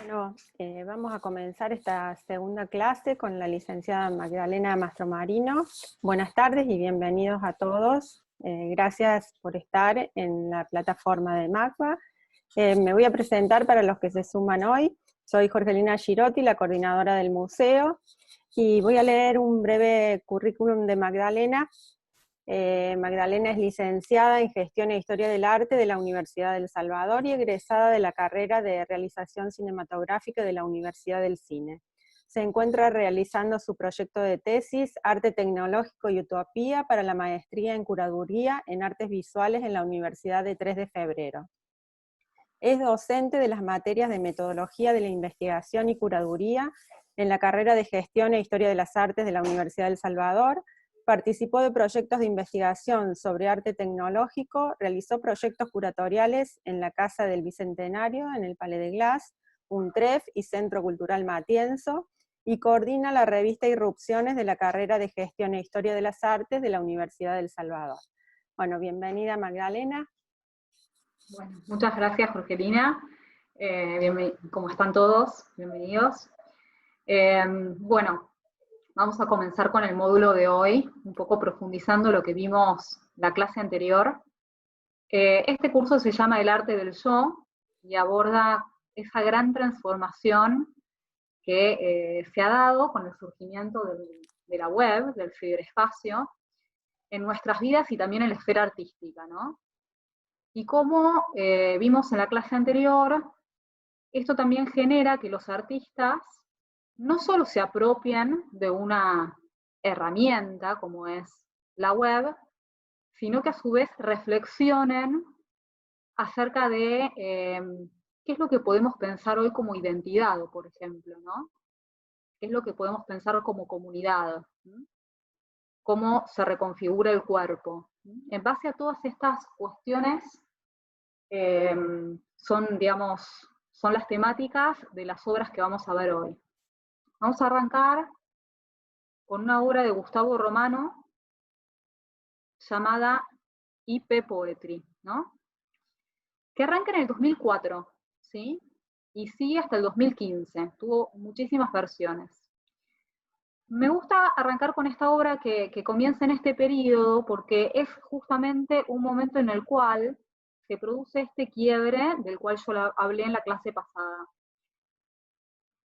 Bueno, vamos a comenzar esta segunda clase con la licenciada Magdalena Mastromarino. Buenas tardes y bienvenidos a todos. Gracias por estar en la plataforma de MACBA. Me voy a presentar para los que se suman hoy. Soy Jorgelina Girotti, la coordinadora del museo, y voy a leer un breve currículum de Magdalena. Magdalena es licenciada en Gestión e Historia del Arte de la Universidad del Salvador y egresada de la carrera de Realización Cinematográfica de la Universidad del Cine. Se encuentra realizando su proyecto de tesis, Arte Tecnológico y Utopía, para la maestría en Curaduría en Artes Visuales en la Universidad de 3 de Febrero. Es docente de las materias de Metodología de la Investigación y Curaduría en la carrera de Gestión e Historia de las Artes de la Universidad del Salvador. Participó de proyectos de investigación sobre arte tecnológico, realizó proyectos curatoriales en la Casa del Bicentenario, en el Palais de Glace, UNTREF y Centro Cultural Matienzo, y coordina la revista Irrupciones de la carrera de Gestión e Historia de las Artes de la Universidad del Salvador. Bueno, bienvenida Magdalena. Bueno, muchas gracias Jorgelina. ¿Cómo están todos? Bienvenidos. Bueno, vamos a comenzar con el módulo de hoy, un poco profundizando lo que vimos la clase anterior. Este curso se llama El arte del yo y aborda esa gran transformación que se ha dado con el surgimiento de la web, del ciberespacio, en nuestras vidas y también en la esfera artística, ¿no? Y como vimos en la clase anterior, esto también genera que los artistas no solo se apropien de una herramienta como es la web, sino que a su vez reflexionen acerca de qué es lo que podemos pensar hoy como identidad, por ejemplo, ¿no? ¿Qué es lo que podemos pensar como comunidad? ¿Mm? ¿Cómo se reconfigura el cuerpo? En base a todas estas cuestiones, son las temáticas de las obras que vamos a ver hoy. Vamos a arrancar con una obra de Gustavo Romano llamada IP Poetry, ¿no? Que arranca en el 2004, ¿sí? Y sigue hasta el 2015, tuvo muchísimas versiones. Me gusta arrancar con esta obra que comienza en este periodo porque es justamente un momento en el cual se produce este quiebre del cual yo hablé en la clase pasada.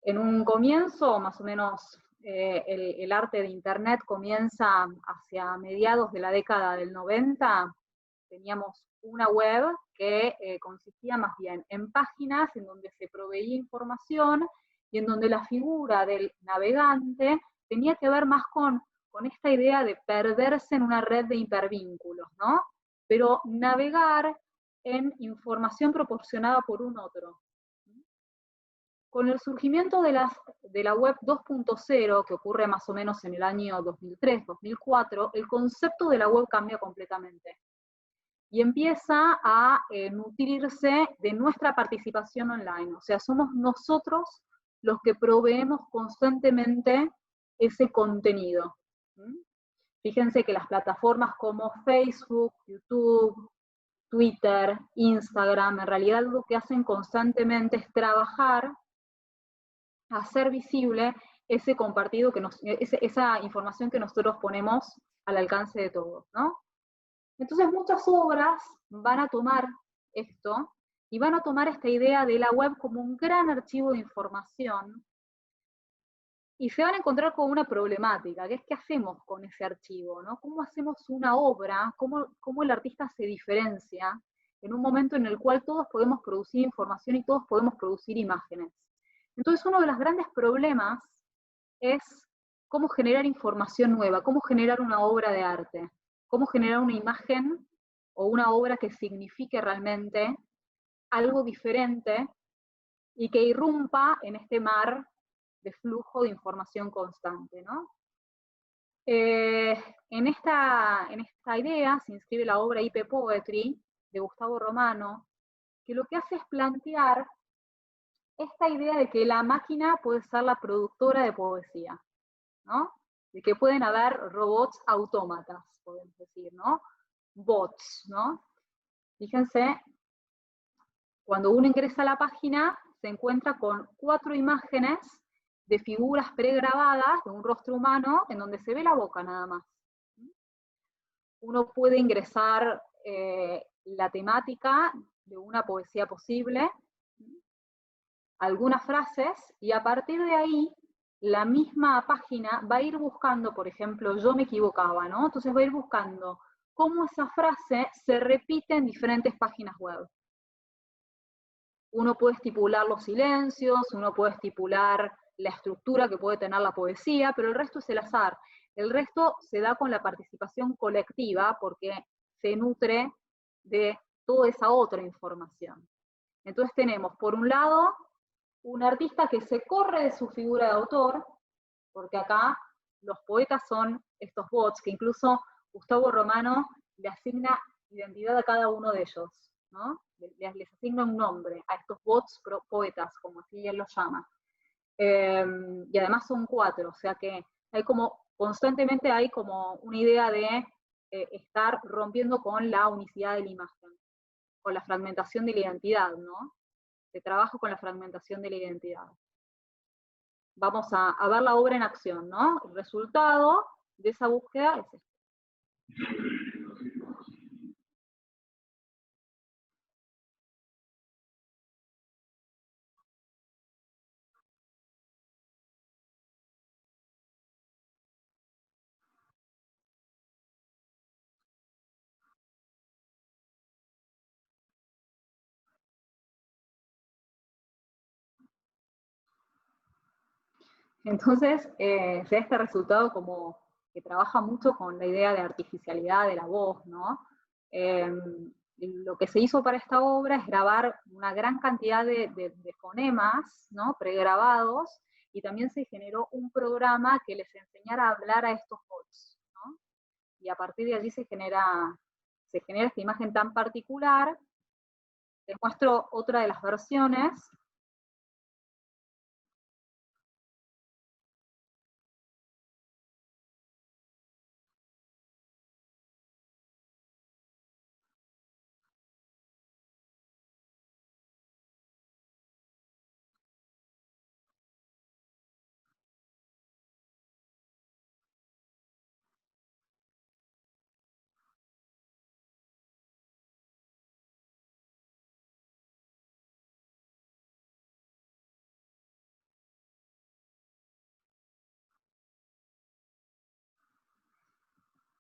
En un comienzo, más o menos, el arte de Internet comienza hacia mediados de la década del 90, teníamos una web que consistía más bien en páginas en donde se proveía información y en donde la figura del navegante tenía que ver más con esta idea de perderse en una red de hipervínculos, ¿no? Pero navegar en información proporcionada por un otro. Con el surgimiento de la web 2.0, que ocurre más o menos en el año 2003-2004, el concepto de la web cambia completamente. Y empieza a nutrirse de nuestra participación online. O sea, somos nosotros los que proveemos constantemente ese contenido. Fíjense que las plataformas como Facebook, YouTube, Twitter, Instagram, en realidad lo que hacen constantemente es trabajar, hacer visible ese compartido, esa información que nosotros ponemos al alcance de todos, ¿no? Entonces muchas obras van a tomar esto y van a tomar esta idea de la web como un gran archivo de información y se van a encontrar con una problemática, que es qué hacemos con ese archivo, ¿no? ¿Cómo hacemos una obra? ¿Cómo el artista se diferencia en un momento en el cual todos podemos producir información y todos podemos producir imágenes? Entonces uno de los grandes problemas es cómo generar información nueva, cómo generar una obra de arte, cómo generar una imagen o una obra que signifique realmente algo diferente y que irrumpa en este mar de flujo de información constante, ¿no? En esta idea se inscribe la obra IP Poetry de Gustavo Romano, que lo que hace es plantear esta idea de que la máquina puede ser la productora de poesía, ¿no? De que pueden haber robots autómatas, podemos decir, ¿no? Bots, ¿no? Fíjense, cuando uno ingresa a la página, se encuentra con 4 imágenes de figuras pregrabadas de un rostro humano en donde se ve la boca nada más. Uno puede ingresar la temática de una poesía posible, algunas frases, y a partir de ahí la misma página va a ir buscando, por ejemplo, yo me equivocaba, ¿no? Entonces va a ir buscando cómo esa frase se repite en diferentes páginas web. Uno puede estipular los silencios, uno puede estipular la estructura que puede tener la poesía, pero el resto es el azar. El resto se da con la participación colectiva porque se nutre de toda esa otra información. Entonces tenemos, por un lado, un artista que se corre de su figura de autor, porque acá los poetas son estos bots, que incluso Gustavo Romano le asigna identidad a cada uno de ellos, ¿no? Les asigna un nombre a estos bots poetas, como así él los llama. Y además son 4, o sea que hay como, constantemente hay como una idea de estar rompiendo con la unicidad de la imagen, con la fragmentación de la identidad, ¿no? De trabajo con la fragmentación de la identidad. Vamos a ver la obra en acción, ¿no? El resultado de esa búsqueda es este. Entonces, se da este resultado como que trabaja mucho con la idea de artificialidad de la voz, ¿no? Lo que se hizo para esta obra es grabar una gran cantidad de fonemas, ¿no? Pregrabados, y también se generó un programa que les enseñara a hablar a estos bots, ¿no? Y a partir de allí se genera esta imagen tan particular. Les muestro otra de las versiones.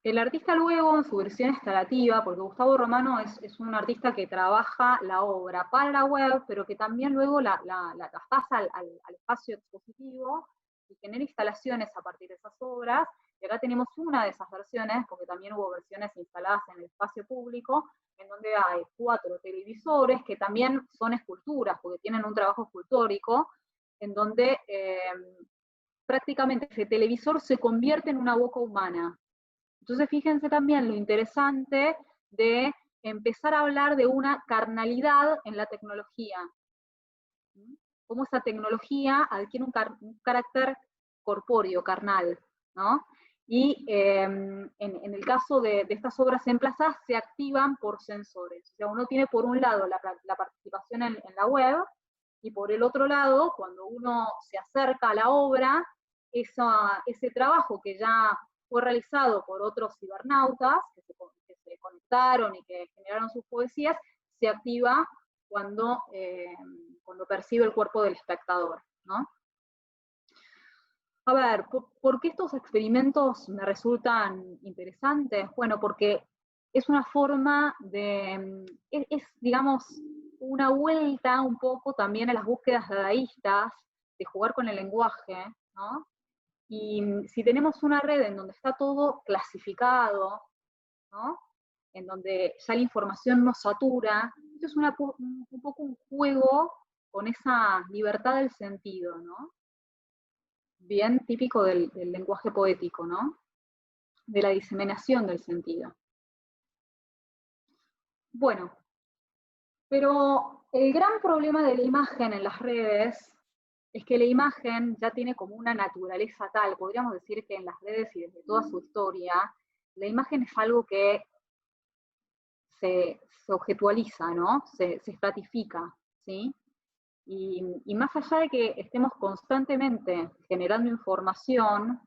El artista luego, en su versión instalativa, porque Gustavo Romano es un artista que trabaja la obra para la web, pero que también luego la traspasa al espacio expositivo y genera instalaciones a partir de esas obras. Y acá tenemos una de esas versiones, porque también hubo versiones instaladas en el espacio público, en donde hay 4 televisores que también son esculturas, porque tienen un trabajo escultórico, en donde prácticamente ese televisor se convierte en una boca humana. Entonces fíjense también lo interesante de empezar a hablar de una carnalidad en la tecnología. Cómo esa tecnología adquiere un carácter corpóreo, carnal, ¿no? Y en el caso de estas obras emplazadas se activan por sensores. O sea, uno tiene por un lado la participación en la web, y por el otro lado, cuando uno se acerca a la obra, ese trabajo que ya fue realizado por otros cibernautas que se conectaron y que generaron sus poesías, se activa cuando percibe el cuerpo del espectador, ¿no? A ver, ¿por qué estos experimentos me resultan interesantes? Bueno, porque es una forma de, digamos, una vuelta un poco también a las búsquedas dadaístas, de jugar con el lenguaje, ¿no? Y si tenemos una red en donde está todo clasificado, ¿no? En donde ya la información nos satura, esto es un poco un juego con esa libertad del sentido, ¿no? Bien típico del lenguaje poético, ¿no? De la diseminación del sentido. Bueno, pero el gran problema de la imagen en las redes es que la imagen ya tiene como una naturaleza tal, podríamos decir que en las redes y desde toda su historia, la imagen es algo que se objetualiza, ¿no? Se estratifica, ¿sí? Y más allá de que estemos constantemente generando información,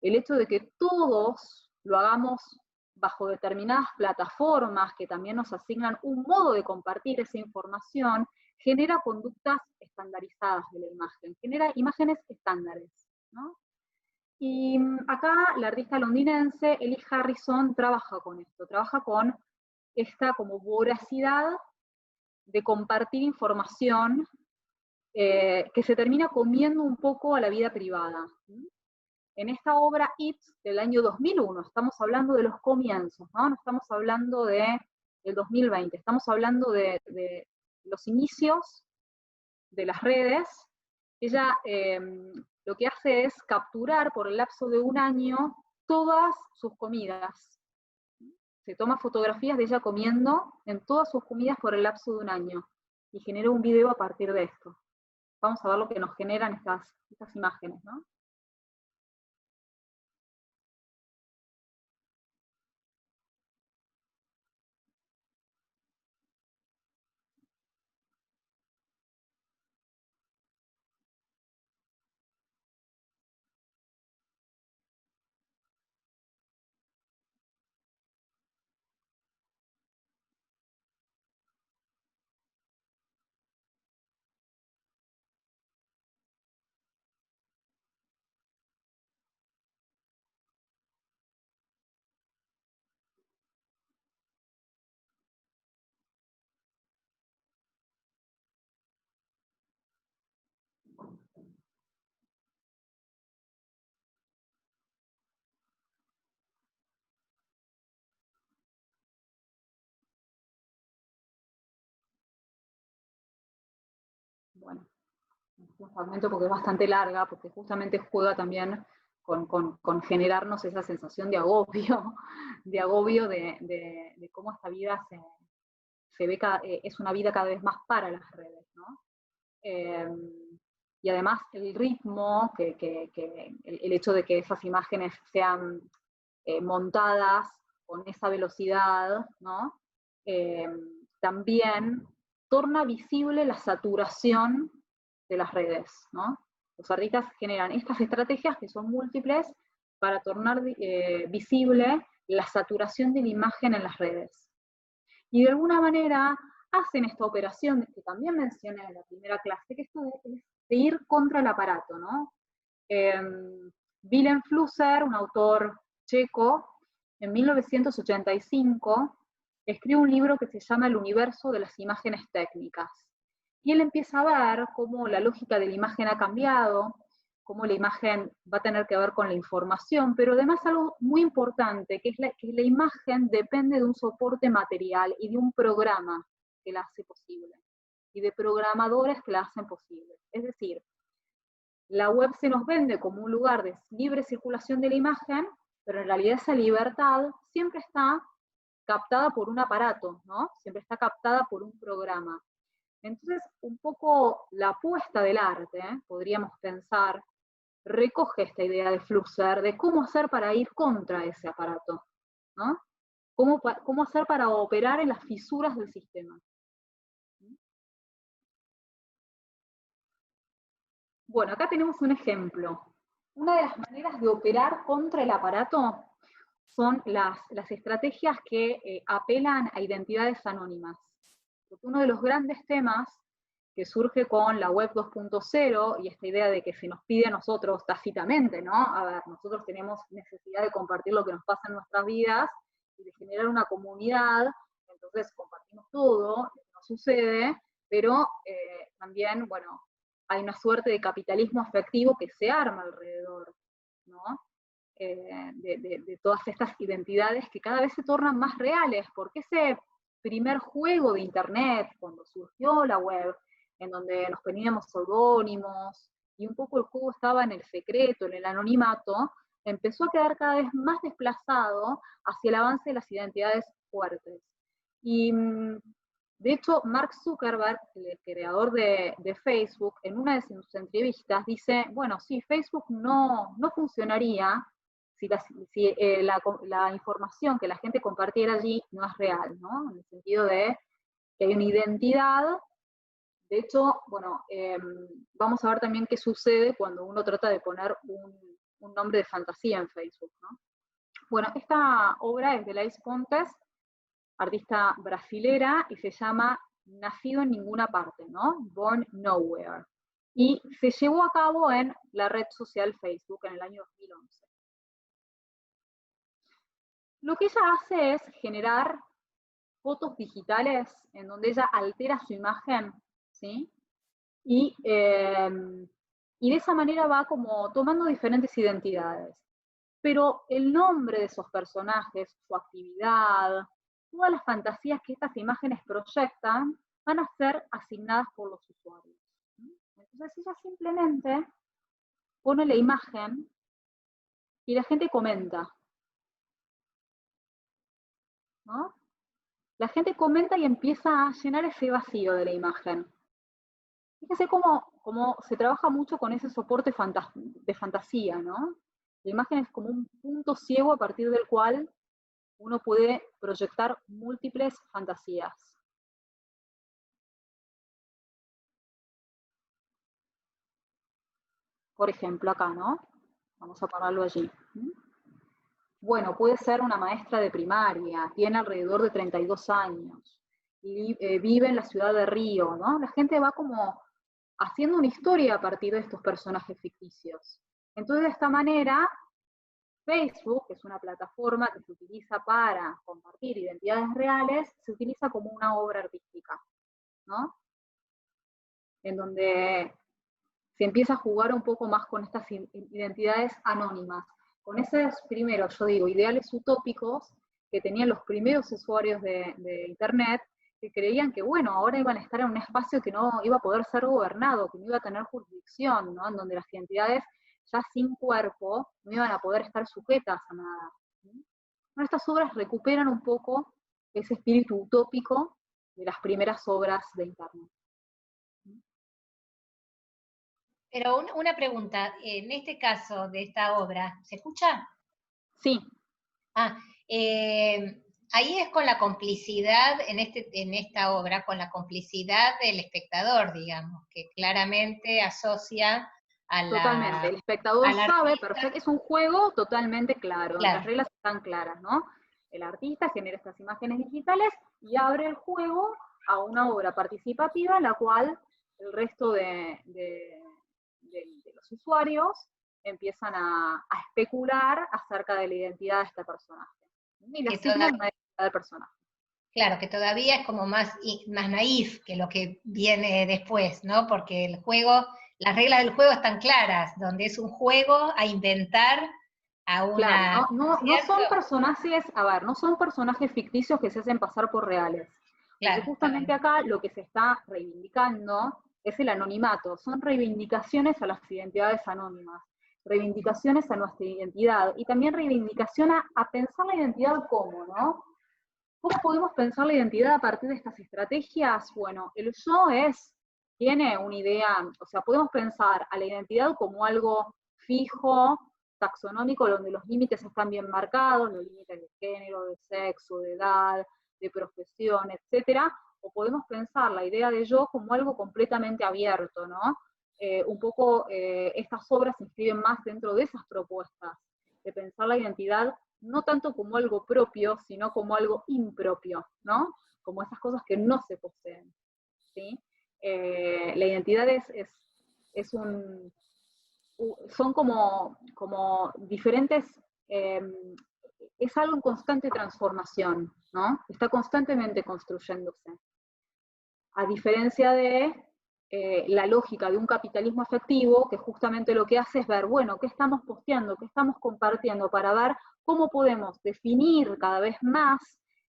el hecho de que todos lo hagamos bajo determinadas plataformas que también nos asignan un modo de compartir esa información, genera conductas estandarizadas de la imagen, genera imágenes estándares, ¿no? Y acá la artista londinense Ellie Harrison trabaja con esto, trabaja con esta como voracidad de compartir información que se termina comiendo un poco a la vida privada. En esta obra It del año 2001, estamos hablando de los comienzos, ¿no? No estamos hablando del 2020, estamos hablando de los inicios de las redes. Ella lo que hace es capturar por el lapso de un año todas sus comidas. Se toma fotografías de ella comiendo en todas sus comidas por el lapso de un año y genera un video a partir de esto. Vamos a ver lo que nos generan estas imágenes, ¿no? Bueno, un fragmento porque es bastante larga, porque justamente juega también con generarnos esa sensación de agobio, de cómo esta vida se ve, es una vida cada vez más para las redes, ¿no? Y además el ritmo, el hecho de que esas imágenes sean montadas con esa velocidad, ¿no? También torna visible la saturación de las redes, ¿no? Los artistas generan estas estrategias que son múltiples para tornar visible la saturación de la imagen en las redes. Y de alguna manera hacen esta operación que también mencioné en la primera clase, que esto es de ir contra el aparato, ¿no? Willem Flusser, un autor checo, en 1985 escribe un libro que se llama El universo de las imágenes técnicas. Y él empieza a ver cómo la lógica de la imagen ha cambiado, cómo la imagen va a tener que ver con la información, pero además algo muy importante, que la imagen depende de un soporte material y de un programa que la hace posible, y de programadores que la hacen posible. Es decir, la web se nos vende como un lugar de libre circulación de la imagen, pero en realidad esa libertad siempre está captada por un aparato, ¿no? Siempre está captada por un programa. Entonces, un poco la apuesta del arte, podríamos pensar, recoge esta idea de Flusser, de cómo hacer para ir contra ese aparato, ¿no? Cómo hacer para operar en las fisuras del sistema. Bueno, acá tenemos un ejemplo. Una de las maneras de operar contra el aparato son las estrategias que apelan a identidades anónimas. Porque uno de los grandes temas que surge con la web 2.0 y esta idea de que se nos pide a nosotros tácitamente, ¿no? A ver, nosotros tenemos necesidad de compartir lo que nos pasa en nuestras vidas y de generar una comunidad, entonces compartimos todo, lo que nos sucede, pero también, bueno, hay una suerte de capitalismo afectivo que se arma alrededor, ¿no? De todas estas identidades que cada vez se tornan más reales, porque ese primer juego de Internet, cuando surgió la web, en donde nos poníamos seudónimos, y un poco el juego estaba en el secreto, en el anonimato, empezó a quedar cada vez más desplazado hacia el avance de las identidades fuertes. Y de hecho, Mark Zuckerberg, el creador de Facebook, en una de sus entrevistas dice, bueno, sí, Facebook no funcionaría si la información que la gente compartiera allí no es real, ¿no? En el sentido de que hay una identidad De hecho, bueno, vamos a ver también qué sucede cuando uno trata de poner un nombre de fantasía en Facebook, ¿no? Bueno, esta obra es de Laís Pontes, artista brasilera, y se llama Nacido en ninguna parte, ¿no? Born Nowhere. Y se llevó a cabo en la red social Facebook en el año 2011. Lo que ella hace es generar fotos digitales en donde ella altera su imagen, ¿sí? Y de esa manera va como tomando diferentes identidades. Pero el nombre de esos personajes, su actividad, todas las fantasías que estas imágenes proyectan, van a ser asignadas por los usuarios. Entonces ella simplemente pone la imagen y la gente comenta, ¿no? La gente comenta y empieza a llenar ese vacío de la imagen. Fíjense cómo se trabaja mucho con ese soporte de fantasía, ¿no? La imagen es como un punto ciego a partir del cual uno puede proyectar múltiples fantasías. Por ejemplo, acá, ¿no? Vamos a pararlo allí. Bueno, puede ser una maestra de primaria, tiene alrededor de 32 años, y vive en la ciudad de Río, ¿no? La gente va como haciendo una historia a partir de estos personajes ficticios. Entonces, de esta manera, Facebook, que es una plataforma que se utiliza para compartir identidades reales, se utiliza como una obra artística, ¿no? En donde se empieza a jugar un poco más con estas identidades anónimas, con esos primeros, yo digo, ideales utópicos que tenían los primeros usuarios de Internet, que creían que, bueno, ahora iban a estar en un espacio que no iba a poder ser gobernado, que no iba a tener jurisdicción, ¿no? En donde las identidades ya sin cuerpo no iban a poder estar sujetas a nada. Bueno, estas obras recuperan un poco ese espíritu utópico de las primeras obras de Internet. Pero una pregunta, en este caso de esta obra, ¿se escucha? Sí. Ahí es con la complicidad, en esta obra, con la complicidad del espectador, digamos, que claramente asocia a la... Totalmente, el espectador sabe, perfecto, es un juego totalmente claro, claro. Las reglas están claras, ¿no? El artista genera estas imágenes digitales y abre el juego a una obra participativa en la cual el resto de los usuarios empiezan a especular acerca de la identidad de este personaje. Y le asignan una identidad del personaje. Claro, que todavía es como más naif que lo que viene después, ¿no? Porque el juego, las reglas del juego están claras, donde es un juego a inventar a una... Claro, no son personajes, a ver, no son personajes ficticios que se hacen pasar por reales. Claro, porque justamente acá lo que se está reivindicando es el anonimato, son reivindicaciones a las identidades anónimas, reivindicaciones a nuestra identidad, y también reivindicación a pensar la identidad como, ¿no? ¿Cómo podemos pensar la identidad a partir de estas estrategias? Bueno, el yo tiene una idea, o sea, podemos pensar a la identidad como algo fijo, taxonómico, donde los límites están bien marcados, los límites de género, de sexo, de edad, de profesión, etcétera, o podemos pensar la idea de yo como algo completamente abierto, ¿no? Un poco estas obras se inscriben más dentro de esas propuestas, de pensar la identidad no tanto como algo propio, sino como algo impropio, ¿no? Como esas cosas que no se poseen, ¿sí? La identidad son como diferentes, es algo en constante transformación, ¿no? Está constantemente construyéndose. A diferencia de la lógica de un capitalismo afectivo, que justamente lo que hace es ver, bueno, qué estamos posteando, qué estamos compartiendo, para ver cómo podemos definir cada vez más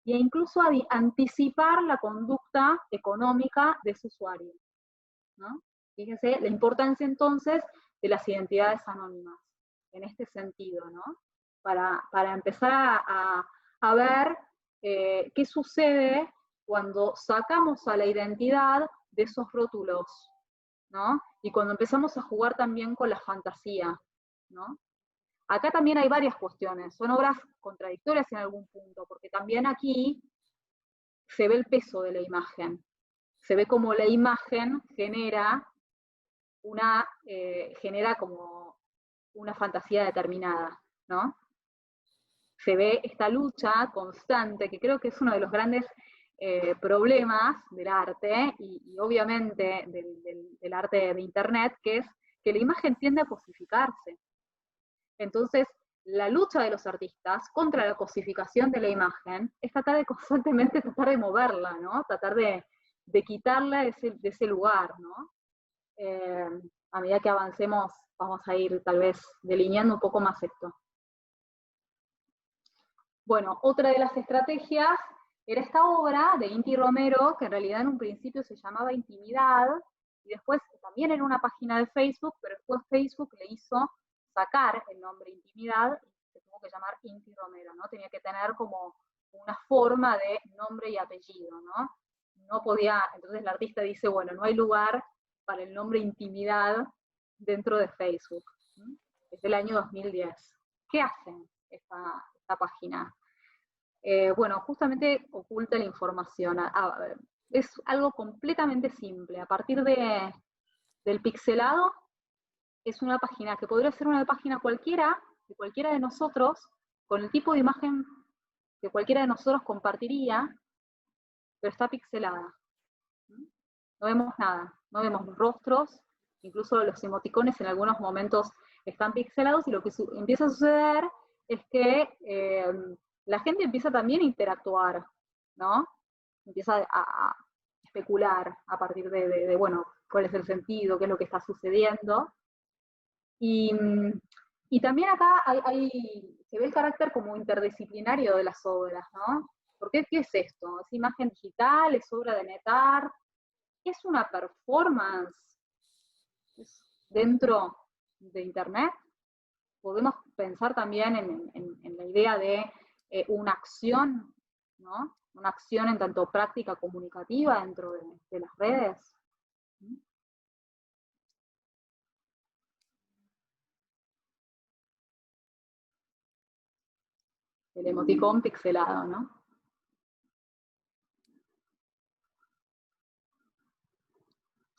e incluso anticipar la conducta económica de ese usuario, ¿no? Fíjense la importancia entonces de las identidades anónimas, en este sentido, ¿no? Para empezar a ver qué sucede cuando sacamos a la identidad de esos rótulos, ¿no? Y cuando empezamos a jugar también con la fantasía, ¿no? Acá también hay varias cuestiones, son obras contradictorias en algún punto, porque también aquí se ve el peso de la imagen, se ve como la imagen genera como una fantasía determinada, ¿no? Se ve esta lucha constante, que creo que es uno de los grandes problemas del arte, y obviamente del arte de Internet, que es que la imagen tiende a cosificarse. Entonces, la lucha de los artistas contra la cosificación de la imagen es tratar de constantemente tratar de moverla, ¿no? Tratar de quitarla de ese lugar, ¿no? A medida que avancemos, vamos a ir tal vez delineando un poco más esto. Bueno, otra de las estrategias era esta obra de Inti Romero, que en realidad en un principio se llamaba Intimidad, y después también era una página de Facebook, pero después Facebook le hizo sacar el nombre Intimidad, y se tuvo que llamar Inti Romero, ¿no? Tenía que tener como una forma de nombre y apellido, ¿no? No podía, entonces el artista dice, bueno, no hay lugar para el nombre Intimidad dentro de Facebook. Es del año 2010. ¿Qué hacen esta página? Bueno, justamente oculta la información. Es algo completamente simple. A partir del pixelado, es una página que podría ser una página cualquiera, de cualquiera de nosotros, con el tipo de imagen que cualquiera de nosotros compartiría, pero está pixelada. No vemos nada, no vemos los rostros, incluso los emoticones en algunos momentos están pixelados, y lo que empieza a suceder es que la gente empieza también a interactuar, ¿no? Empieza a especular a partir de, bueno, cuál es el sentido, qué es lo que está sucediendo. Y también acá se ve el carácter como interdisciplinario de las obras, ¿no? Porque ¿qué es esto? ¿Es imagen digital? ¿Es obra de NetArt? ¿Es una performance dentro de Internet? Podemos pensar también en la idea de una acción, ¿no? Una acción en tanto práctica comunicativa dentro de las redes. El emoticón pixelado, ¿no?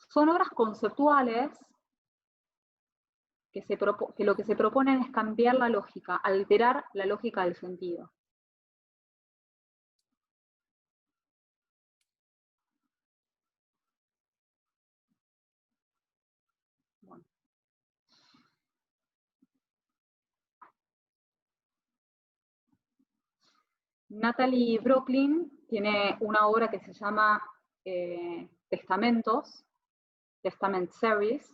Son obras conceptuales que lo que se proponen es cambiar la lógica, alterar la lógica del sentido. Bueno. Natalie Brooklyn tiene una obra que se llama Testamentos, Testament Series.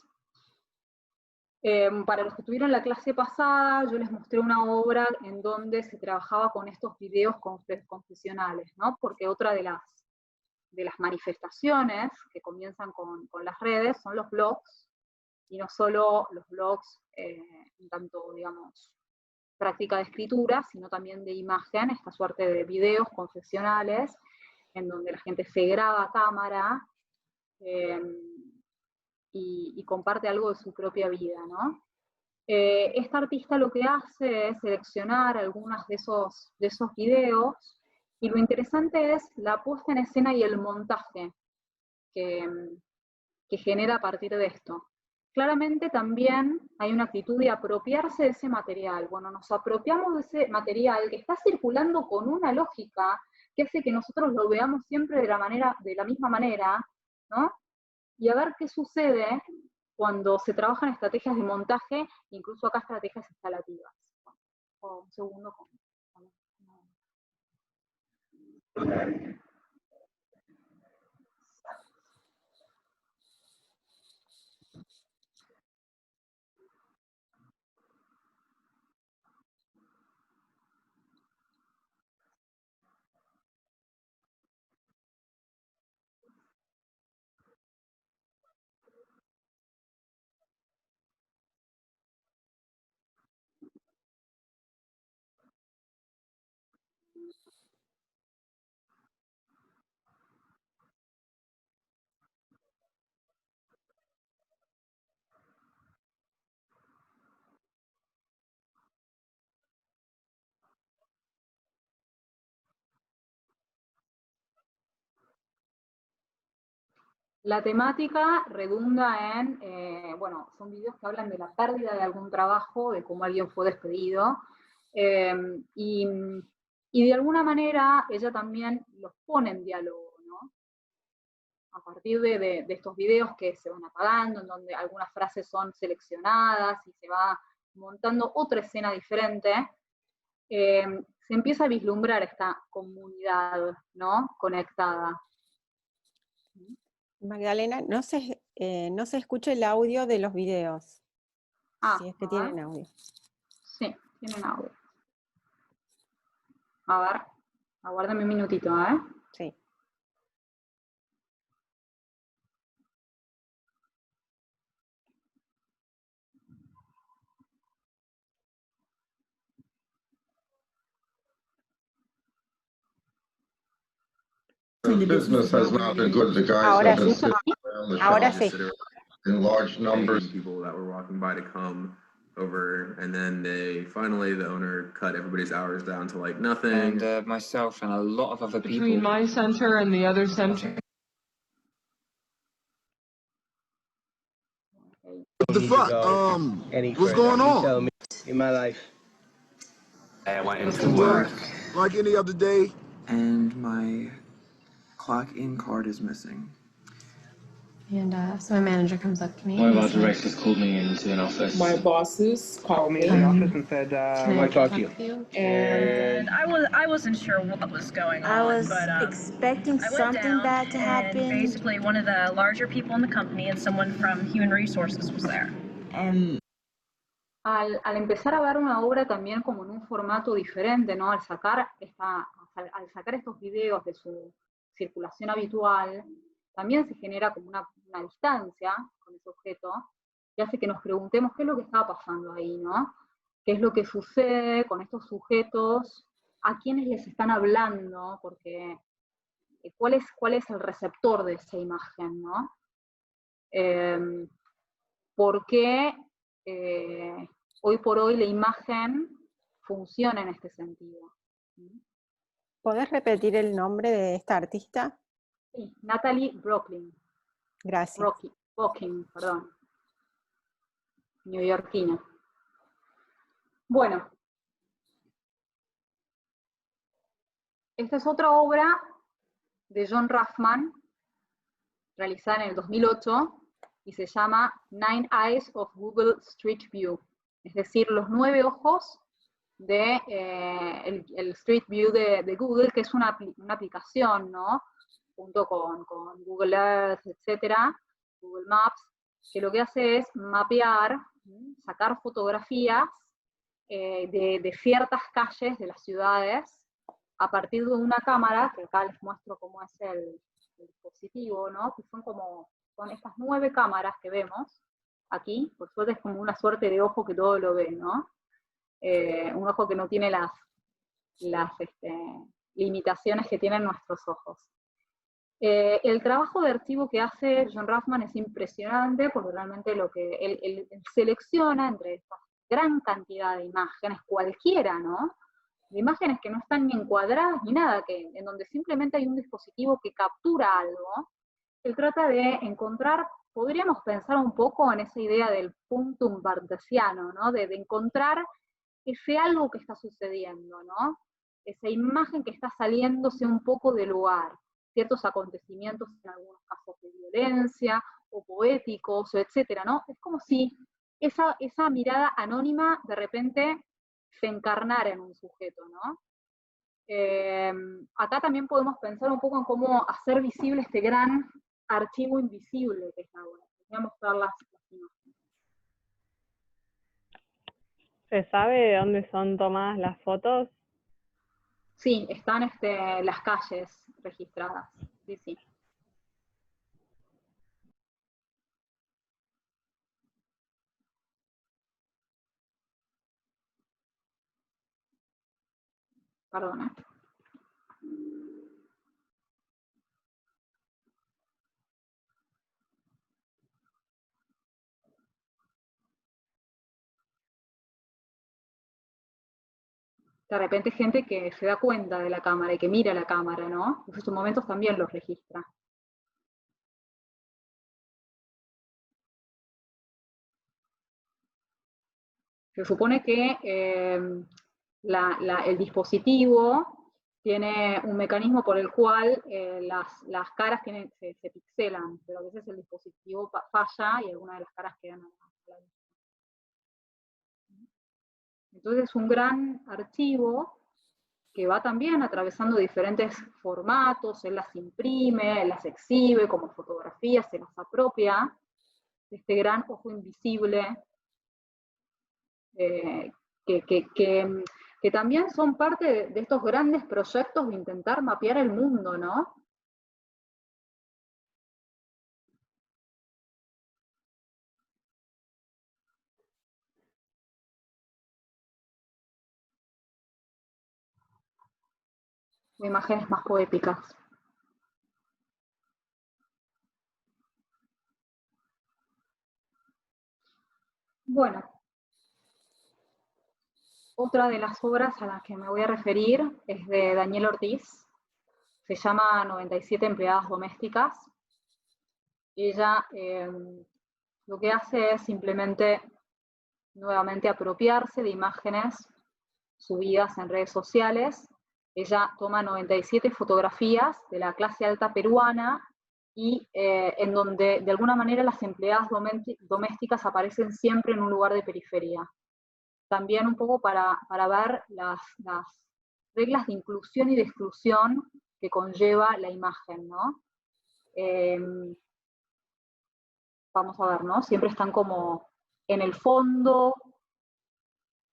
Para los que tuvieron la clase pasada, yo les mostré una obra en donde se trabajaba con estos videos confesionales, ¿no? Porque otra de las manifestaciones que comienzan con las redes son los blogs, y no solo los blogs en tanto, digamos, práctica de escritura, sino también de imagen, esta suerte de videos confesionales, en donde la gente se graba a cámara y comparte algo de su propia vida, ¿no? Esta artista lo que hace es seleccionar algunos de esos videos, y lo interesante es la puesta en escena y el montaje que genera a partir de esto. Claramente también hay una actitud de apropiarse de ese material. Bueno, nos apropiamos de ese material que está circulando con una lógica que hace que nosotros lo veamos siempre de la misma manera, ¿no? Y a ver qué sucede cuando se trabajan estrategias de montaje, incluso acá estrategias instalativas. Un segundo. La temática redunda en, bueno, son videos que hablan de la pérdida de algún trabajo, de cómo alguien fue despedido, y de alguna manera ella también los pone en diálogo, ¿no? A partir de estos videos que se van apagando, en donde algunas frases son seleccionadas y se va montando otra escena diferente, se empieza a vislumbrar esta comunidad, ¿no? Conectada. Magdalena, no se escucha el audio de los videos, si es que A ver. tienen audio. Sí, tienen audio. A ver, aguárdame un minutito, ¿eh? Sí. Business has not been good. The guys Ahora have been sí. sitting around the Ahora shop sí. in large numbers. People that were walking by to come over, and then finally the owner cut everybody's hours down to like nothing. And myself and a lot of other people. Between my center and the other center. What the fuck? What's going on? In my life. I went into work, Like any other day. And my clock-in card is missing. And so my manager comes up to me. one of our directors called me into an office. My bosses called me in the office and said, Can I talk to you. and I wasn't sure what was going on. I was but, expecting I went something down bad to happen. And basically, one of the larger people in the company and someone from Human Resources was there. Al empezar a ver una obra también como en un formato diferente, ¿no? Al sacar estos videos de su circulación habitual, también se genera como una distancia con ese objeto, y hace que nos preguntemos qué es lo que estaba pasando ahí, ¿no? ¿Qué es lo que sucede con estos sujetos? ¿A quiénes les están hablando? Porque ¿cuál es el receptor de esa imagen, ¿no? ¿Por qué hoy por hoy la imagen funciona en este sentido? ¿Podés repetir el nombre de esta artista? Sí, Natalie Brooklyn. Gracias. Brooklyn, perdón. Neoyorquina. Bueno. Esta es otra obra de John Ruffman, realizada en el 2008, y se llama Nine Eyes of Google Street View, es decir, los 9 ojos de el Street View de Google, que es una aplicación, ¿no? Junto con Google Earth, etcétera, Google Maps, que lo que hace es mapear, sacar fotografías de ciertas calles de las ciudades a partir de una cámara, que acá les muestro cómo es el dispositivo, ¿no? Que son estas 9 cámaras que vemos aquí, por suerte es como una suerte de ojo que todo lo ve, ¿no? Un ojo que no tiene las limitaciones que tienen nuestros ojos. El trabajo de archivo que hace John Ruffman es impresionante, porque realmente lo que él selecciona entre esta gran cantidad de imágenes, cualquiera, ¿no? De imágenes que no están ni encuadradas ni nada, en donde simplemente hay un dispositivo que captura algo. Él trata de encontrar, podríamos pensar un poco en esa idea del puntum bartesiano, ¿no? De encontrar ese algo que está sucediendo, ¿no? Esa imagen que está saliéndose un poco del lugar, ciertos acontecimientos, en algunos casos de violencia, o poéticos, o etcétera, ¿no? Es como si esa mirada anónima de repente se encarnara en un sujeto, ¿no? Acá también podemos pensar un poco en cómo hacer visible este gran archivo invisible que es la web. Voy a mostrar las imágenes. ¿Se sabe de dónde son tomadas las fotos? Sí, están las calles registradas. Sí, sí. Perdón, De repente gente que se da cuenta de la cámara y que mira la cámara, ¿no? En estos momentos también los registra. Se supone que el dispositivo tiene un mecanismo por el cual las caras se pixelan, pero a veces el dispositivo falla y algunas de las caras quedan a la vista. Entonces es un gran archivo que va también atravesando diferentes formatos, él las imprime, él las exhibe como fotografías, se las apropia de este gran ojo invisible, que también son parte de estos grandes proyectos de intentar mapear el mundo, ¿no? De imágenes más poéticas. Bueno, otra de las obras a las que me voy a referir es de Daniel Ortiz, se llama 97 empleadas domésticas. Ella lo que hace es simplemente, nuevamente, apropiarse de imágenes subidas en redes sociales. Ella toma 97 fotografías de la clase alta peruana y en donde de alguna manera las empleadas domésticas aparecen siempre en un lugar de periferia. También un poco para ver las reglas de inclusión y de exclusión que conlleva la imagen, ¿no? Vamos a ver, ¿no? Siempre están como en el fondo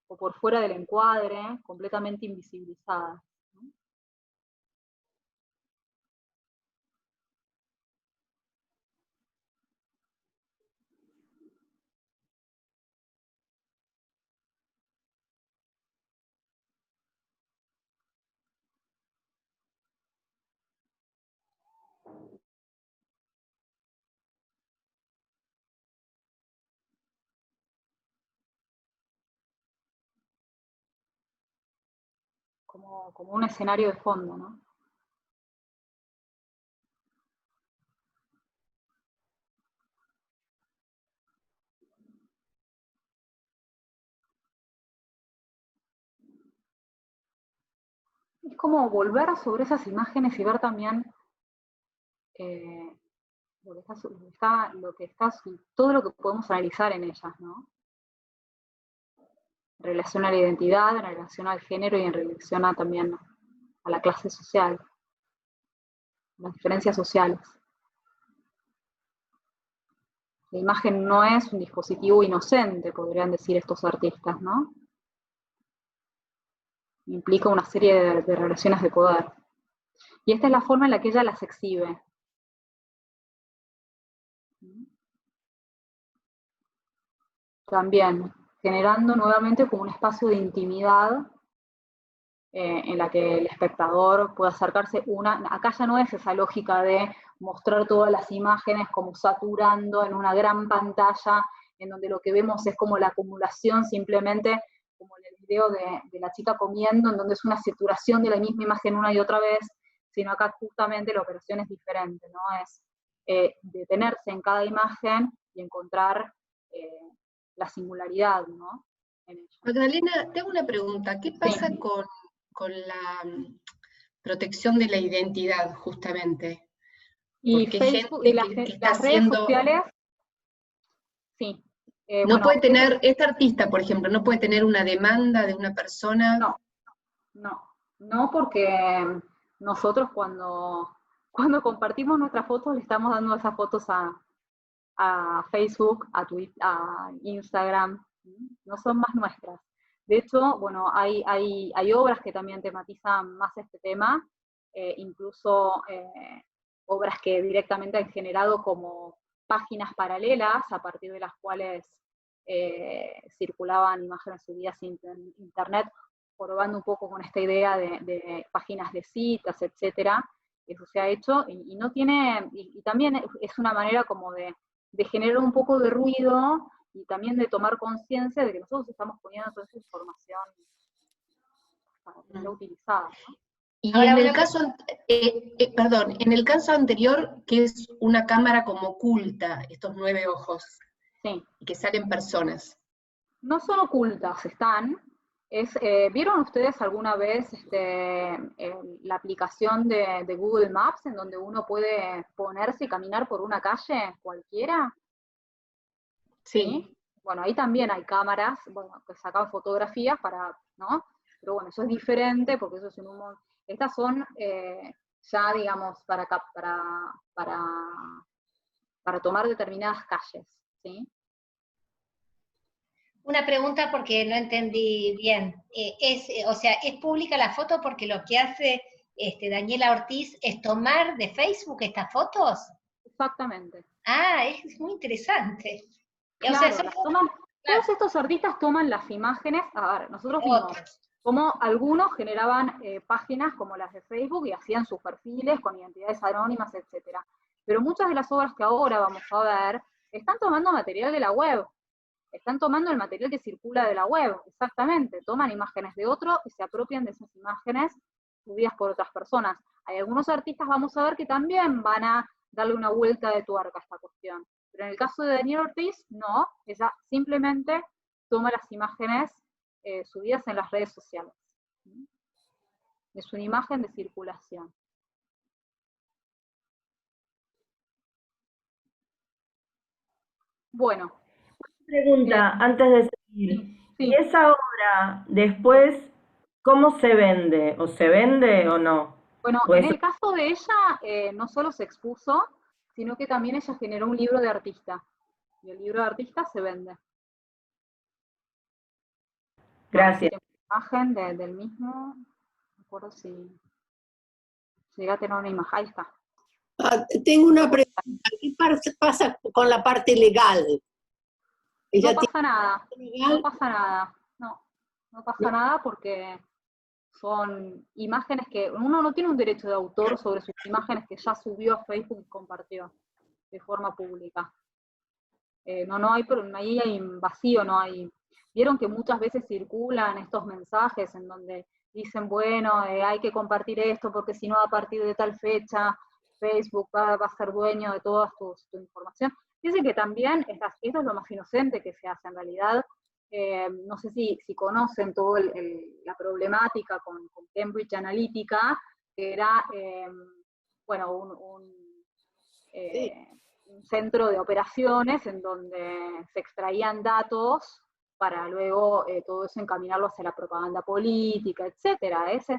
o por fuera del encuadre, completamente invisibilizadas. Como un escenario de fondo, ¿no? Es como volver sobre esas imágenes y ver también todo lo que podemos analizar en ellas, ¿no? En relación a la identidad, en relación al género y en relación también a la clase social, las diferencias sociales. La imagen no es un dispositivo inocente, podrían decir estos artistas, ¿no? Implica una serie de relaciones de poder. Y esta es la forma en la que ella las exhibe. También generando nuevamente como un espacio de intimidad en la que el espectador puede acercarse. Acá ya no es esa lógica de mostrar todas las imágenes como saturando en una gran pantalla, en donde lo que vemos es como la acumulación simplemente, como en el video de la chica comiendo, en donde es una saturación de la misma imagen una y otra vez, sino acá justamente la operación es diferente, ¿no? Es detenerse en cada imagen y encontrar la singularidad, ¿no? Magdalena, te hago una pregunta. ¿Qué pasa con la protección de la identidad, justamente? Y porque Facebook gente y que está las redes haciendo, sociales, sí. no Bueno, puede tener, este artista, por ejemplo, no puede tener una demanda de una persona. No, porque nosotros cuando compartimos nuestras fotos le estamos dando esas fotos a Facebook, a Twitter, a Instagram, no son más nuestras. De hecho, bueno, hay obras que también tematizan más este tema, incluso obras que directamente han generado como páginas paralelas a partir de las cuales circulaban imágenes subidas en internet, probando un poco con esta idea de páginas de citas, etcétera. Eso se ha hecho y no tiene, y también es una manera como de generar un poco de ruido y también de tomar conciencia de que nosotros estamos poniendo toda esa información para ser utilizada, ¿no? Y en el caso, perdón, en el caso anterior, que es una cámara como oculta, estos 9 ojos, sí, y que salen personas. No son ocultas, están. ¿Vieron ustedes alguna vez la aplicación de Google Maps en donde uno puede ponerse y caminar por una calle cualquiera? Sí. Bueno, ahí también hay cámaras, bueno, que sacan fotografías para, ¿no? Pero bueno, eso es diferente porque eso es en un... Estas son ya, digamos, para tomar determinadas calles, ¿sí? Una pregunta porque no entendí bien. O sea, ¿es pública la foto porque lo que hace Daniela Ortiz es tomar de Facebook estas fotos? Exactamente. Ah, es muy interesante. Claro, O sea, todos estos artistas toman las imágenes, a ver, nosotros vimos como algunos generaban páginas como las de Facebook y hacían sus perfiles con identidades anónimas, etc. Pero muchas de las obras que ahora vamos a ver están tomando material de la web, están tomando el material que circula de la web, exactamente, toman imágenes de otro y se apropian de esas imágenes subidas por otras personas. Hay algunos artistas, vamos a ver, que también van a darle una vuelta de tuerca a esta cuestión. Pero en el caso de Daniela Ortiz, no, ella simplemente toma las imágenes subidas en las redes sociales. Es una imagen de circulación. Bueno. Pregunta, antes de seguir. ¿Y esa obra después cómo se vende? ¿O se vende o no? Bueno, Pues, en el caso de ella, no solo se expuso, sino que también ella generó un libro de artista. Y el libro de artista se vende. Gracias. Imagen del mismo, no me acuerdo si llega a tener una imagen, ahí está. Tengo una pregunta, ¿qué pasa con la parte legal? No pasa nada, no pasa nada, no pasa nada porque son imágenes que uno no tiene un derecho de autor sobre sus imágenes que ya subió a Facebook y compartió de forma pública. Ahí hay un vacío, no hay... Vieron que muchas veces circulan estos mensajes en donde dicen, bueno, hay que compartir esto porque si no a partir de tal fecha Facebook va a ser dueño de toda tu información. Dicen que también, esto es lo más inocente que se hace en realidad. No sé si conocen toda la problemática con Cambridge Analytica, que era, bueno, un centro de operaciones en donde se extraían datos para luego todo eso encaminarlo hacia la propaganda política, etcétera. Ese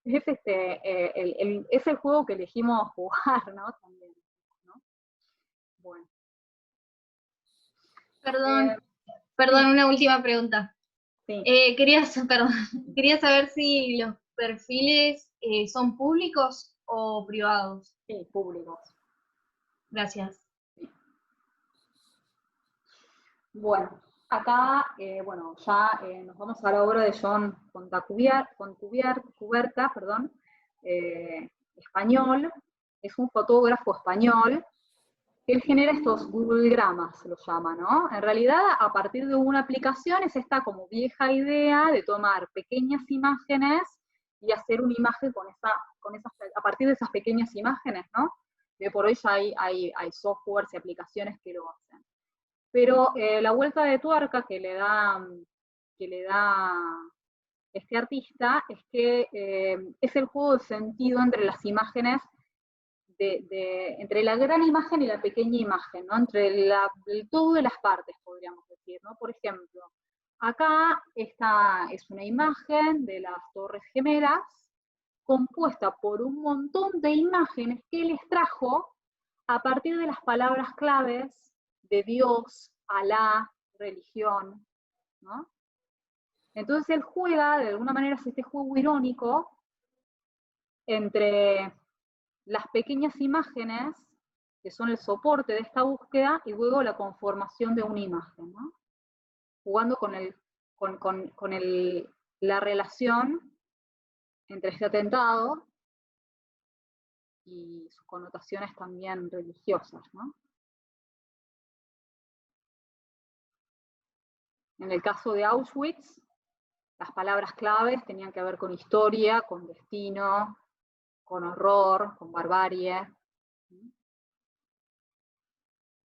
es el juego que elegimos jugar, ¿no? También, ¿no? Bueno. Perdón, una última pregunta. Sí. Quería saber si los perfiles son públicos o privados. Sí, públicos. Gracias. Bueno, acá, bueno, ya nos vamos a la obra de John Fontcuberta, español. Es un fotógrafo español. Él genera estos Google Gramas, lo llama, ¿no? En realidad, a partir de una aplicación es esta como vieja idea de tomar pequeñas imágenes y hacer una imagen a partir de esas pequeñas imágenes, ¿no? Que por hoy ya hay softwares y aplicaciones que lo hacen. Pero la vuelta de tuerca que le da este artista es que es el juego de sentido entre las imágenes, entre la gran imagen y la pequeña imagen, ¿no? Entre el todo de las partes, podríamos decir, ¿no? Por ejemplo, acá esta es una imagen de las Torres Gemelas, compuesta por un montón de imágenes que él extrajo a partir de las palabras claves de Dios, Alá, religión, ¿no? Entonces él juega, de alguna manera, es este juego irónico entre las pequeñas imágenes, que son el soporte de esta búsqueda, y luego la conformación de una imagen, ¿no? Jugando con la relación entre este atentado y sus connotaciones también religiosas, ¿no? En el caso de Auschwitz, las palabras claves tenían que ver con historia, con destino, con horror, con barbarie.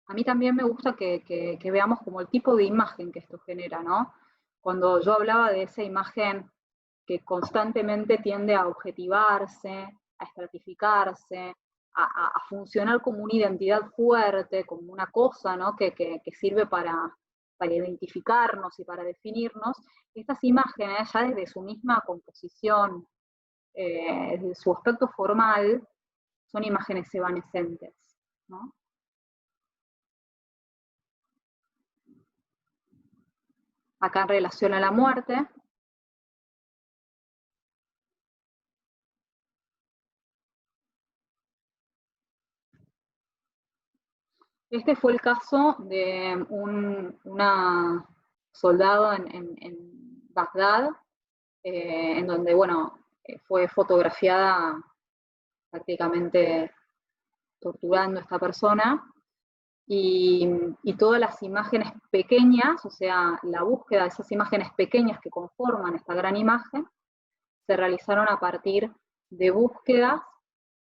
a mí también me gusta que veamos como el tipo de imagen que esto genera, ¿no? Cuando yo hablaba de esa imagen que constantemente tiende a objetivarse, a estratificarse, a funcionar como una identidad fuerte, como una cosa, ¿no? que sirve para identificarnos y para definirnos, estas imágenes ya desde su misma composición, desde su aspecto formal, son imágenes evanescentes, ¿no? Acá en relación a la muerte, este fue el caso de una soldado en Bagdad, en donde, bueno, fue fotografiada prácticamente torturando a esta persona, y todas las imágenes pequeñas, o sea, la búsqueda de esas imágenes pequeñas que conforman esta gran imagen, se realizaron a partir de búsquedas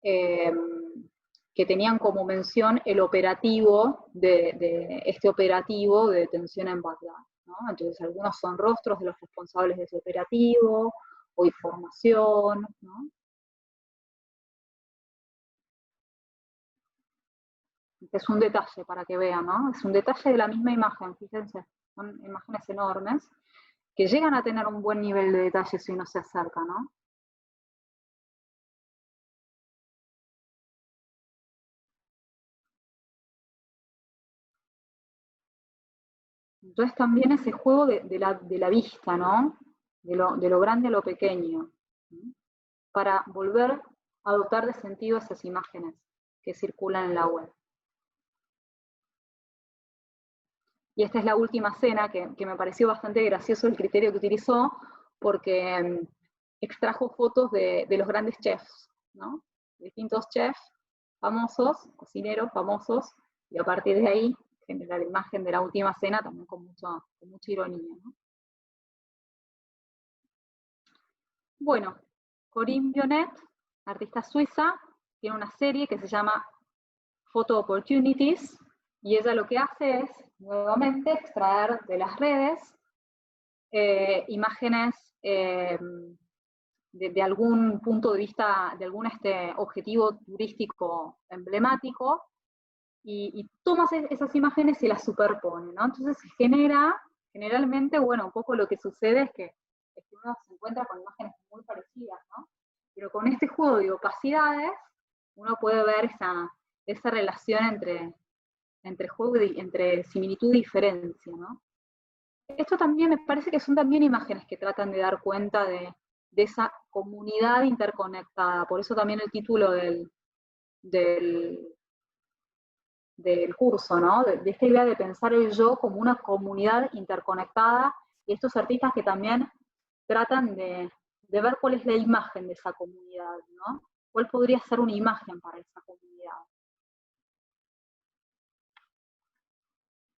que tenían como mención el operativo de este operativo de detención en Bagdad, ¿no? Entonces algunos son rostros de los responsables de ese operativo, o información, ¿no? Este es un detalle para que vean, ¿no? Es un detalle de la misma imagen, fíjense, son imágenes enormes, que llegan a tener un buen nivel de detalle si uno se acerca, ¿no? Entonces también ese juego de la vista, ¿no? De lo grande a lo pequeño, ¿sí? Para volver a dotar de sentido esas imágenes que circulan en la web. Y esta es la última escena que me pareció bastante gracioso el criterio que utilizó, porque extrajo fotos de los grandes chefs, ¿no? Distintos chefs famosos, cocineros famosos, y a partir de ahí genera la imagen de la última cena también con mucha ironía, ¿no? Bueno, Corinne Bionet, artista suiza, tiene una serie que se llama Photo Opportunities, y ella lo que hace es, nuevamente, extraer de las redes imágenes de algún punto de vista, de algún objetivo turístico emblemático, y toma esas imágenes y las superpone, ¿no? Entonces se genera, generalmente, bueno, un poco lo que sucede es que uno se encuentra con imágenes muy parecidas, ¿no? Pero con este juego de opacidades, uno puede ver esa relación entre juego y entre similitud y diferencia, ¿no? Esto también me parece que son también imágenes que tratan de dar cuenta de esa comunidad interconectada, por eso también el título del curso, ¿no? De esta idea de pensar el yo como una comunidad interconectada, y estos artistas que también tratan de ver cuál es la imagen de esa comunidad, ¿no? ¿Cuál podría ser una imagen para esa comunidad?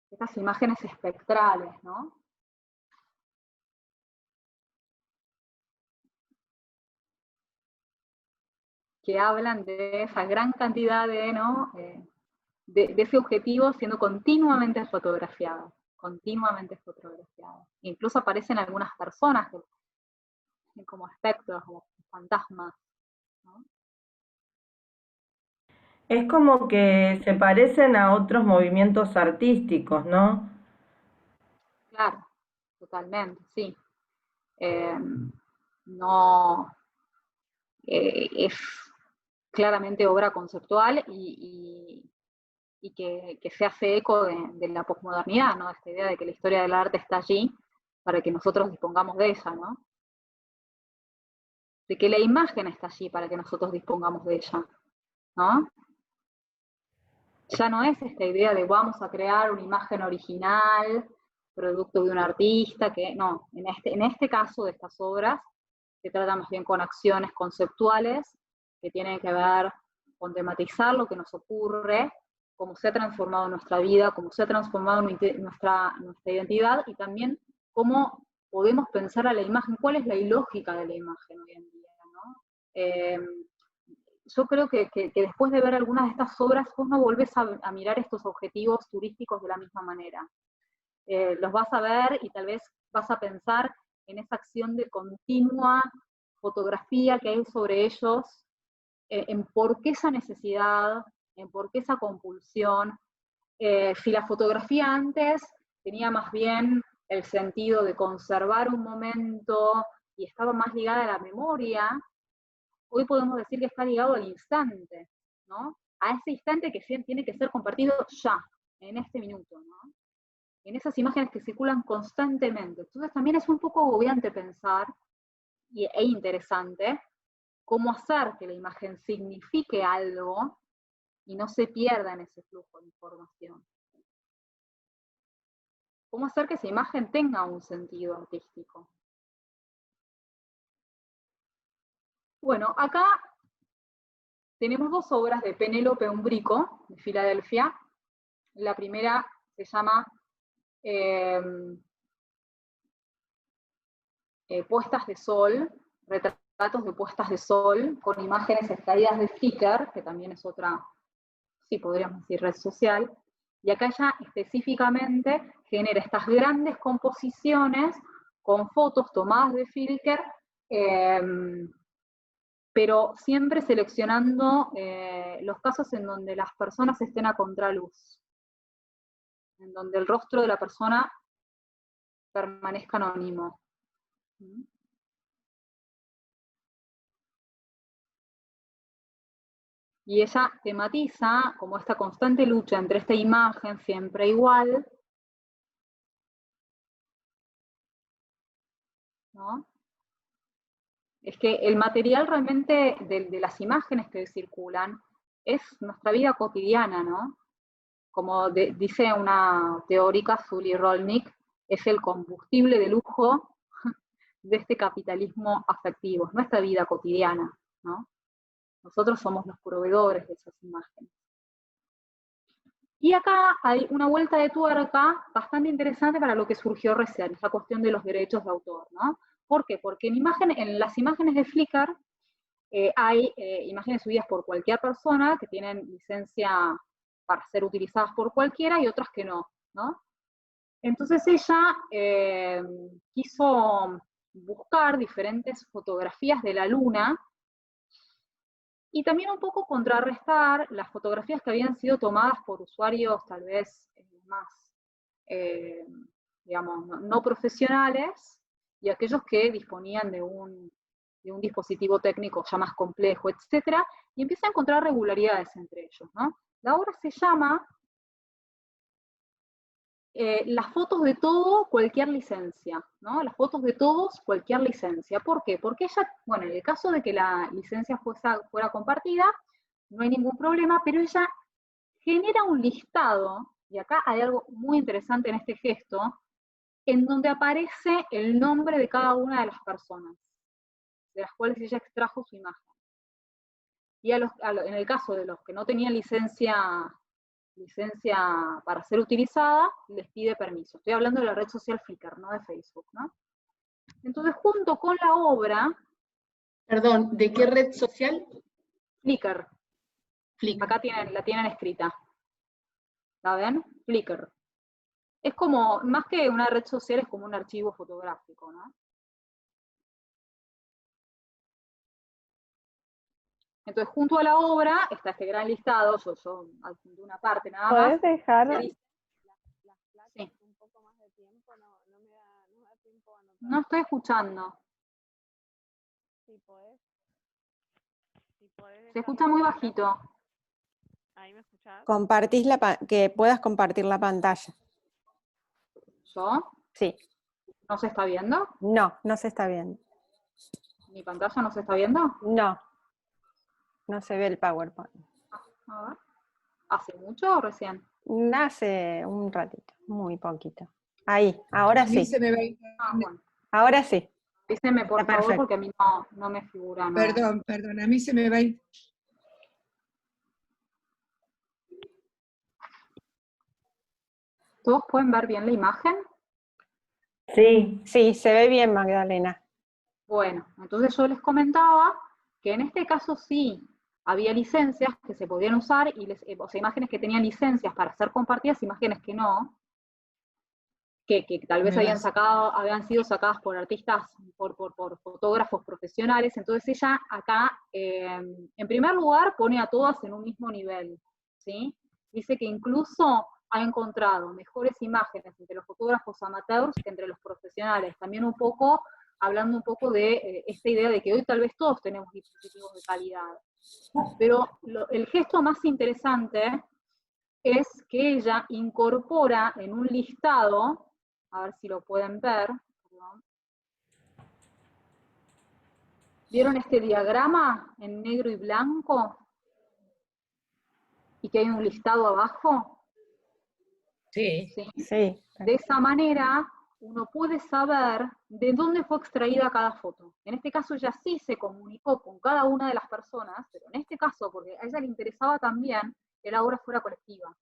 Estas imágenes espectrales, ¿no? Que hablan de esa gran cantidad de, ¿no? De ese objetivo siendo continuamente fotografiado, Incluso aparecen algunas personas como espectros, como fantasmas, ¿no? Es como que se parecen a otros movimientos artísticos, ¿no? Claro, totalmente, sí. No, es claramente obra conceptual y que se hace eco de la posmodernidad, ¿no? Esta idea de que la historia del arte está allí para que nosotros dispongamos de ella, ¿no? De que la imagen está allí para que nosotros dispongamos de ella, ¿no? Ya no es esta idea de vamos a crear una imagen original, producto de un artista, que no, en este caso de estas obras, se trata más bien con acciones conceptuales que tienen que ver con tematizar lo que nos ocurre, cómo se ha transformado nuestra vida, cómo se ha transformado nuestra identidad, y también cómo podemos pensar a la imagen, cuál es la ilógica de la imagen hoy en día, ¿no? yo creo que después de ver algunas de estas obras, vos no volvés a mirar estos objetivos turísticos de la misma manera. Los vas a ver y tal vez vas a pensar en esa acción de continua fotografía que hay sobre ellos, en por qué esa necesidad, en por qué esa compulsión. Si la fotografía antes tenía más bien el sentido de conservar un momento y estaba más ligada a la memoria, hoy podemos decir que está ligado al instante, ¿no? A ese instante que tiene que ser compartido ya, en este minuto, ¿no? En esas imágenes que circulan constantemente. Entonces también es un poco agobiante pensar, e interesante, cómo hacer que la imagen signifique algo y no se pierda en ese flujo de información. Cómo hacer que esa imagen tenga un sentido artístico. Bueno, acá tenemos dos obras de Penélope Umbrico, de Filadelfia. La primera se llama Puestas de Sol, retratos de puestas de sol, con imágenes extraídas de Flickr, que también es otra, sí, podríamos decir, red social, y acá ella específicamente genera estas grandes composiciones con fotos tomadas de Flickr, pero siempre seleccionando los casos en donde las personas estén a contraluz, en donde el rostro de la persona permanezca anónimo. Y ella tematiza como esta constante lucha entre esta imagen siempre igual, ¿no? Es que el material realmente de las imágenes que circulan es nuestra vida cotidiana, ¿no? Como dice una teórica, Zuly Rolnik, es el combustible de lujo de este capitalismo afectivo, es nuestra vida cotidiana, ¿no? Nosotros somos los proveedores de esas imágenes. Y acá hay una vuelta de tuerca bastante interesante para lo que surgió recién, esa cuestión de los derechos de autor, ¿no? ¿Por qué? Porque en las imágenes de Flickr hay imágenes subidas por cualquier persona que tienen licencia para ser utilizadas por cualquiera y otras que no, ¿no? Entonces ella quiso buscar diferentes fotografías de la luna y también un poco contrarrestar las fotografías que habían sido tomadas por usuarios tal vez más, digamos, no profesionales, y aquellos que disponían de un dispositivo técnico ya más complejo, etc., y empieza a encontrar regularidades entre ellos, ¿no? La obra se llama Las fotos de todo, cualquier licencia, ¿no? Las fotos de todos, cualquier licencia. ¿Por qué? Porque ella, bueno, en el caso de que la licencia fuera compartida, no hay ningún problema, pero ella genera un listado, y acá hay algo muy interesante en este gesto, en donde aparece el nombre de cada una de las personas, de las cuales ella extrajo su imagen. Y en el caso de los que no tenían licencia para ser utilizada, les pide permiso. Estoy hablando de la red social Flickr, no de Facebook, ¿no? Entonces, junto con la obra... Perdón, ¿de qué red social? Flickr. Acá la tienen escrita. ¿La ven? Flickr. Es como, más que una red social, es como un archivo fotográfico, ¿no? Entonces, junto a la obra, está este gran listado, yo adjunté una parte nada más. ¿Puedes dejar Sí. un poco más de tiempo? No me da tiempo a anotar. No estoy escuchando. Si podés Se escucha muy bajito. ¿Ahí me escuchás? Que puedas compartir la pantalla. ¿Yo? Sí. ¿No se está viendo? No, no se está viendo. ¿Mi pantalla no se está viendo? No. No se ve el PowerPoint. A ver. ¿Hace mucho o recién? Hace un ratito, muy poquito. Ahí, ahora A mí sí. se me ve. Bueno. Ahora sí. Avísenme por Está favor, perfecto. porque a mí no me figura nada. Perdón, a mí se me va. ¿Todos pueden ver bien la imagen? Sí. Sí, se ve bien, Magdalena. Bueno, entonces yo les comentaba que en este caso sí había licencias que se podían usar, o sea, imágenes que tenían licencias para ser compartidas, imágenes que no, que tal vez habían sido sacadas por artistas, por fotógrafos profesionales. Entonces ella acá, en primer lugar, pone a todas en un mismo nivel, ¿sí? Dice que incluso ha encontrado mejores imágenes entre los fotógrafos amateurs que entre los profesionales. También un poco, hablando un poco de esta idea de que hoy tal vez todos tenemos dispositivos de calidad. Pero el gesto más interesante es que ella incorpora en un listado, a ver si lo pueden ver, perdón. ¿Vieron este diagrama en negro y blanco? Y que hay un listado abajo. Sí. Sí. De esa manera, uno puede saber de dónde fue extraída cada foto. En este caso ella sí se comunicó con cada una de las personas, pero en este caso, porque a ella le interesaba también que la obra fuera colectiva.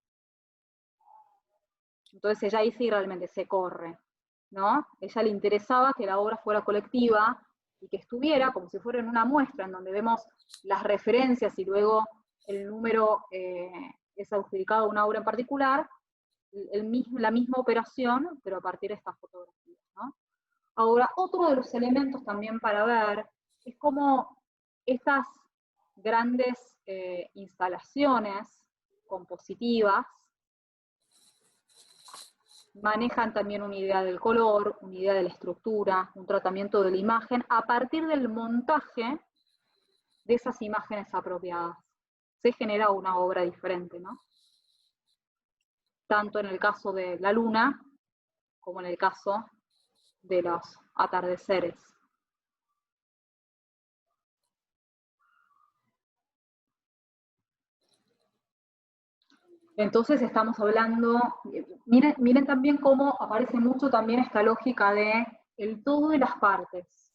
Entonces ella ahí sí realmente se corre, ¿no? Ella le interesaba que la obra fuera colectiva y que estuviera como si fuera en una muestra en donde vemos las referencias y luego el número es adjudicado a una obra en particular, la misma operación, pero a partir de estas fotografías, ¿no? Ahora, otro de los elementos también para ver es cómo estas grandes instalaciones compositivas manejan también una idea del color, una idea de la estructura, un tratamiento de la imagen, a partir del montaje de esas imágenes apropiadas. Se genera una obra diferente, ¿no? Tanto en el caso de la luna, como en el caso de los atardeceres. Entonces estamos hablando, miren también cómo aparece mucho también esta lógica de el todo y las partes.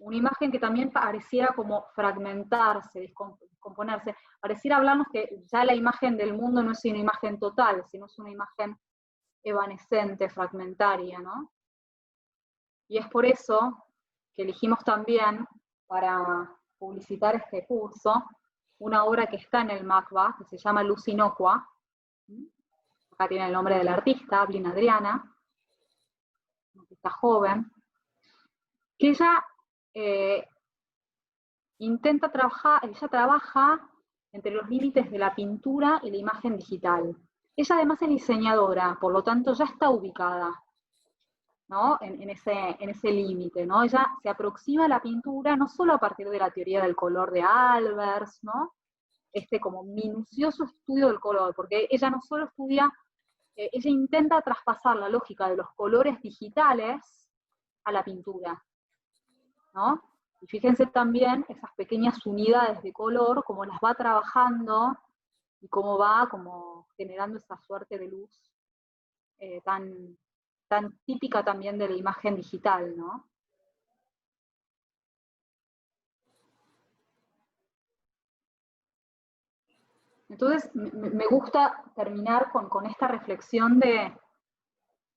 Una imagen que también pareciera como fragmentarse, descomponerse, pareciera hablarnos que ya la imagen del mundo no es una imagen total, sino es una imagen evanescente, fragmentaria, ¿no? Y es por eso que elegimos también, para publicitar este curso, una obra que está en el MACBA, que se llama Luz Inocua. Acá tiene el nombre del artista, Blin Adriana, una artista joven, que ella ella trabaja entre los límites de la pintura y la imagen digital. Ella además es diseñadora, por lo tanto ya está ubicada, ¿no? en ese límite, ¿no? Ella se aproxima a la pintura no solo a partir de la teoría del color de Albers, ¿no? Este como minucioso estudio del color, porque ella no solo estudia, ella intenta traspasar la lógica de los colores digitales a la pintura, ¿no? Y fíjense también esas pequeñas unidades de color, cómo las va trabajando y cómo va como generando esa suerte de luz tan típica también de la imagen digital, ¿no? Entonces, me gusta terminar con esta reflexión de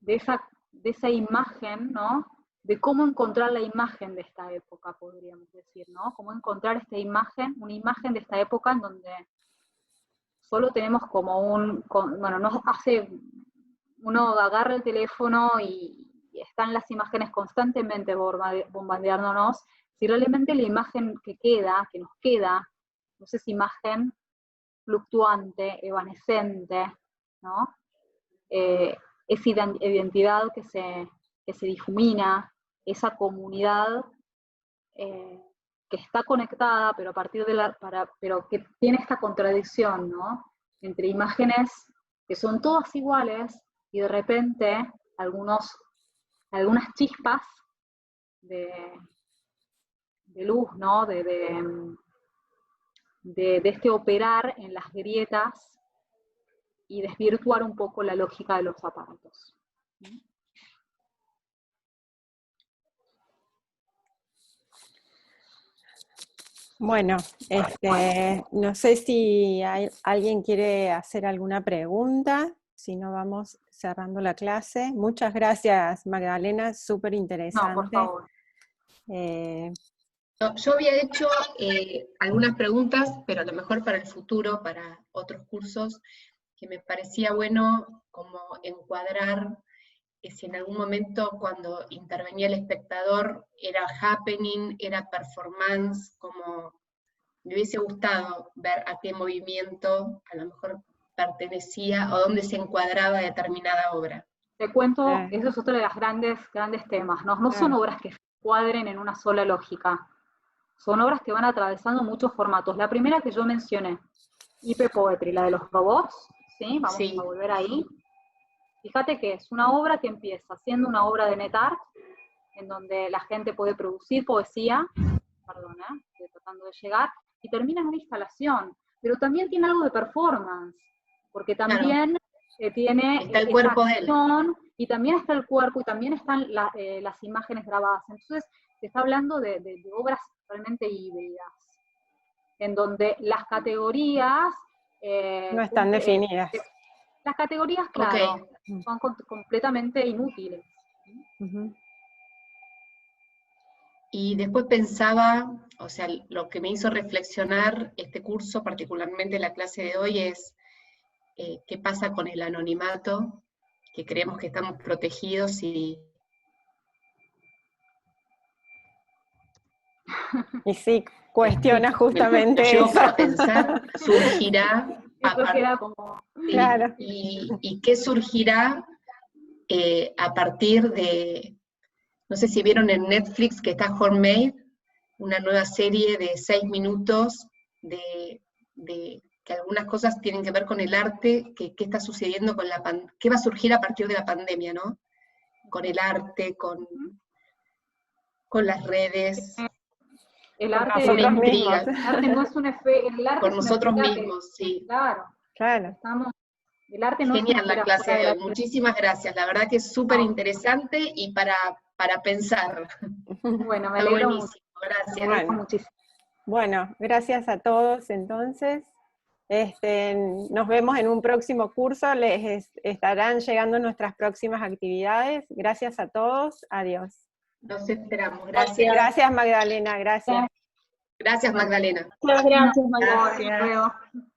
esa imagen, ¿no? De cómo encontrar la imagen de esta época, podríamos decir, ¿no? Cómo encontrar esta imagen, una imagen de esta época en donde solo tenemos como uno agarra el teléfono y están las imágenes constantemente bombardeándonos. Si realmente la imagen que nos queda, no es esa imagen fluctuante, evanescente, ¿no? Esa identidad que se difumina, esa comunidad que está conectada, pero a partir de pero que tiene esta contradicción, ¿no? Entre imágenes que son todas iguales y de repente algunas chispas de luz, ¿no? De este operar en las grietas y desvirtuar un poco la lógica de los aparatos. Bueno, no sé si alguien quiere hacer alguna pregunta, si no vamos cerrando la clase. Muchas gracias, Magdalena, súper interesante. No, por favor. Yo había hecho algunas preguntas, pero a lo mejor para el futuro, para otros cursos, que me parecía bueno como encuadrar si en algún momento cuando intervenía el espectador era happening, era performance, como me hubiese gustado ver a qué movimiento a lo mejor pertenecía o dónde se encuadraba determinada obra. Te cuento, eso es otro de los grandes temas, ¿no? No son obras que se encuadren en una sola lógica, son obras que van atravesando muchos formatos. La primera que yo mencioné, IP Poetry, la de los robots, ¿sí? Vamos a volver ahí. Fíjate que es una obra que empieza siendo una obra de NetArt, en donde la gente puede producir poesía, perdón, estoy tratando de llegar, y termina en una instalación, pero también tiene algo de performance, porque también tiene está el cuerpo de él. Y también está el cuerpo, y también están las imágenes grabadas. Entonces, se está hablando de obras realmente híbridas, en donde las categorías... no están definidas. Las categorías, claro, son completamente inútiles. Y después pensaba, o sea, lo que me hizo reflexionar este curso, particularmente la clase de hoy, es qué pasa con el anonimato, que creemos que estamos protegidos y... Y sí, cuestiona justamente yo eso. para pensar, surgirá... Claro. ¿Y qué surgirá a partir de, no sé si vieron en Netflix que está Homemade, una nueva serie de 6 minutos de que algunas cosas tienen que ver con el arte, qué está sucediendo con qué va a surgir a partir de la pandemia, ¿no? Con el arte, con las redes. El arte nosotros mismos. El arte no es un efecto. Con nosotros mismos, sí. Claro. El arte no genial es la clase de hoy. Muchísimas gracias. La verdad que es súper interesante y para pensar. Bueno, me alegro mucho. Gracias. Bueno, gracias a todos entonces. Nos vemos en un próximo curso. Les estarán llegando nuestras próximas actividades. Gracias a todos. Adiós. Nos esperamos. Gracias. Gracias, Magdalena. Gracias. Gracias, Magdalena. Muchas gracias, Magdalena. Gracias.